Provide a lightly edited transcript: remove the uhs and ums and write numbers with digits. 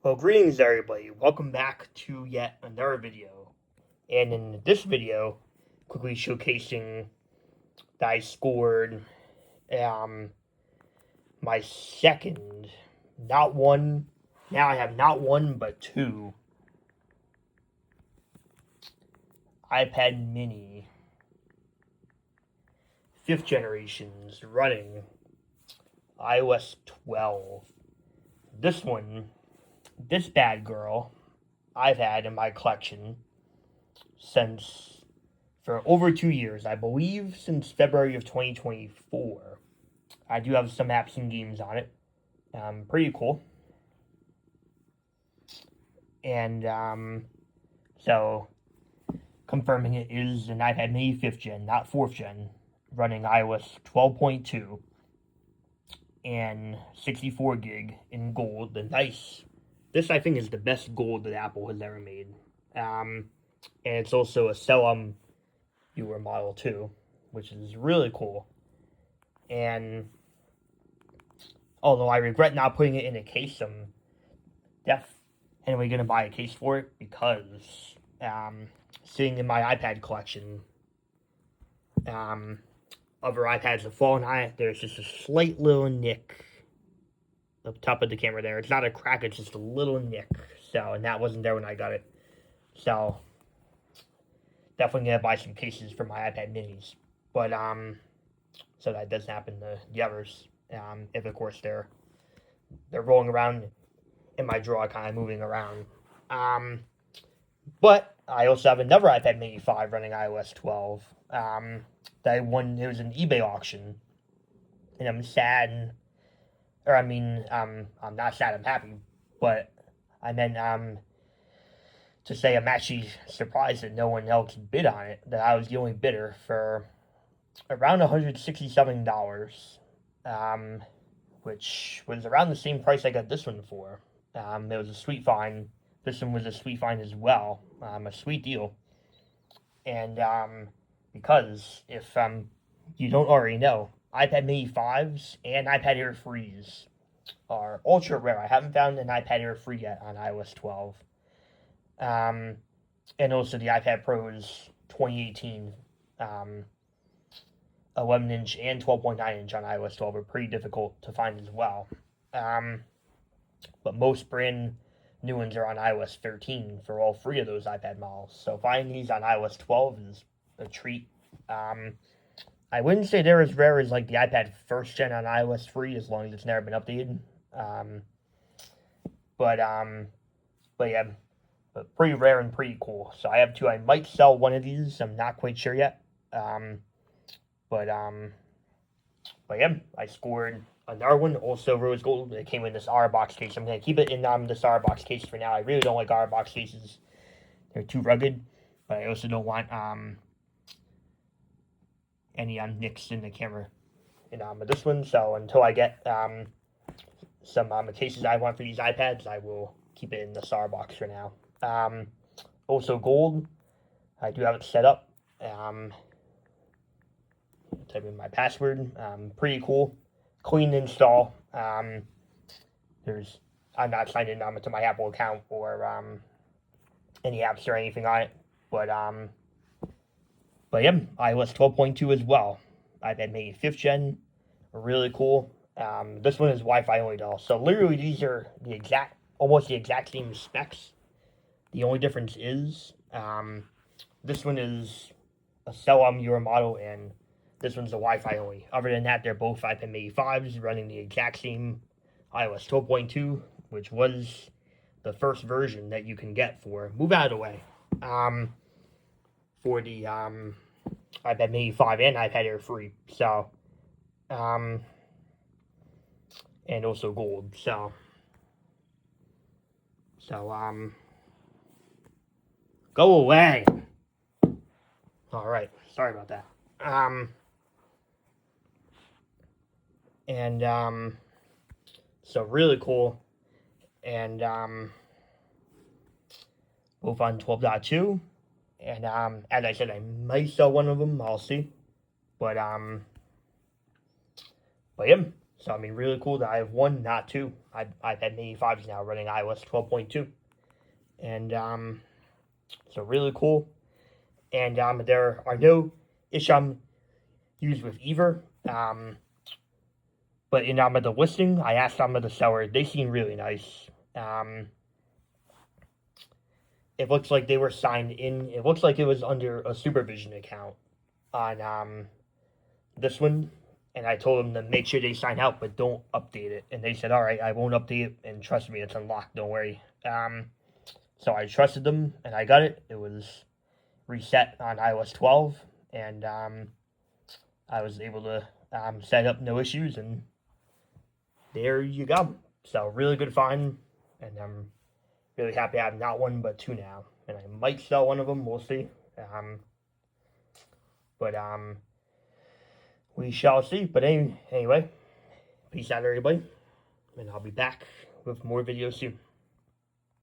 Well, greetings everybody. Welcome back to yet another video. And in this video, quickly showcasing that I scored my second, not one, now I have not one but two iPad mini 5th generations running iOS 12. This bad girl, I've had in my collection since for over 2 years, I believe since February of 2024. I do have some apps and games on it. Pretty cool. And so confirming it is an iPad mini 5th gen, not 4th gen, running iOS 12.2 and 64 gig in gold. This I think is the best gold that Apple has ever made. And it's also a Cellum viewer model too, which is really cool. And although I regret not putting it in a case, I'm definitely gonna buy a case for it because sitting in my iPad collection, other iPads have fallen on it. There's just a slight little nick up top of the camera there. It's not a crack, it's just a little nick. So, and that wasn't there when I got it. So, definitely gonna buy some cases for my iPad minis. But, so that doesn't happen to the others. If of course they're rolling around in my drawer, kind of moving around. But I also have another iPad mini 5 running iOS 12. That I won, it was an eBay auction. And I'm sad, I'm not sad, I'm happy. But I meant, to say I'm actually surprised that no one else bid on it, that I was the only bidder for around $167, which was around the same price I got this one for. It was a sweet find. This one was a sweet find as well, a sweet deal. And because if you don't already know, iPad mini 5s and iPad Air 3s are ultra rare. I haven't found an iPad Air 3 yet on iOS 12. And also the iPad Pros 2018 11-inch and 12.9-inch on iOS 12 are pretty difficult to find as well. But most brand new ones are on iOS 13 for all three of those iPad models. So finding these on iOS 12 is a treat. I wouldn't say they're as rare as like the iPad 1st gen on iOS 3, as long as it's never been updated. But yeah, but pretty rare and pretty cool. So I have two. I might sell one of these. I'm not quite sure yet. But yeah, I scored another one, also rose gold. It came in this R box case. I'm gonna keep it in this R box case for now. I really don't like R box cases; they're too rugged. But I also don't want any nicks in the camera in this one. So until I get some cases I want for these iPads, I will keep it in the SAR box for now. Also gold, I do have it set up. Type in my password. Pretty cool, clean install. I'm not signed in to my Apple account or any apps or anything on it, but yeah, iOS 12.2 as well. iPad mini 5th gen, really cool. This one is Wi-Fi only though, so literally these are almost the exact same specs. The only difference is this one is a Cellum Euro model and this one's a Wi-Fi only. Other than that, they're both iPad mini 5s running the exact same iOS 12.2, which was the first version that you can get for, move out of the way, for the iPad mini 5 and iPad Air 3. So, and also gold. So go away. All right, sorry about that. So really cool. And both on 12.2. And as I said, I might sell one of them. I'll see. But yeah, So, I mean, really cool that I have one, not two. iPad mini 5s now running iOS 12.2. And so really cool. And there are no issues used with either. But in the listing, I asked the seller. They seem really nice. It looks like they were signed in. It looks like it was under a supervision account on this one. And I told them to make sure they sign out, but don't update it. And they said, all right, I won't update it. And trust me, it's unlocked. Don't worry. So I trusted them, and I got it. It was reset on iOS 12, and I was able to set up no issues, and there you go. So really good find, and I'm really happy I have not one but two now, and I might sell one of them. We'll see. But we shall see. But anyway, peace out, everybody, and I'll be back with more videos soon.